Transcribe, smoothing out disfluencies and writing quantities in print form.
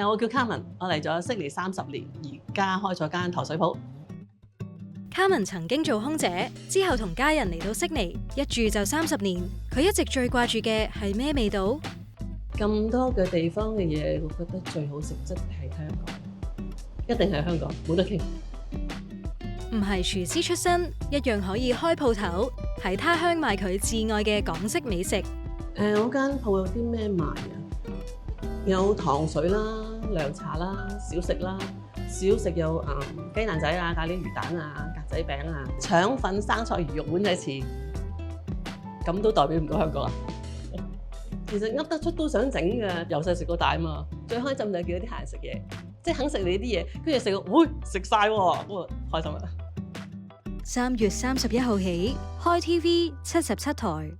我叫 Carmen， 我嚟咗悉尼30年，而家開咗間糖水鋪。Carmen 曾經做空姐，之後同家人嚟到悉尼，一住就30年。佢一直最掛住嘅係咩味道？咁多嘅地方嘅嘢，我覺得最好食即係香港，一定係香港，冇得傾。唔係廚師出身，一樣可以開鋪頭，喺他鄉賣佢至愛嘅港式美食。我間鋪有啲咩賣啊？有糖水啦、涼茶啦、小食啦。小食有雞蛋仔啊、咖喱魚蛋啊、格仔餅啊、腸粉、生菜魚肉、碗仔翅，咁都代表唔到香港啊！其實噏得出都想整嘅，由細食到大啊嘛。最開心就係見到啲客人食嘢，即係肯食你啲嘢，跟住食到，喂，食晒喎，咁啊開心啊！ 3月31號起，開 TV77台。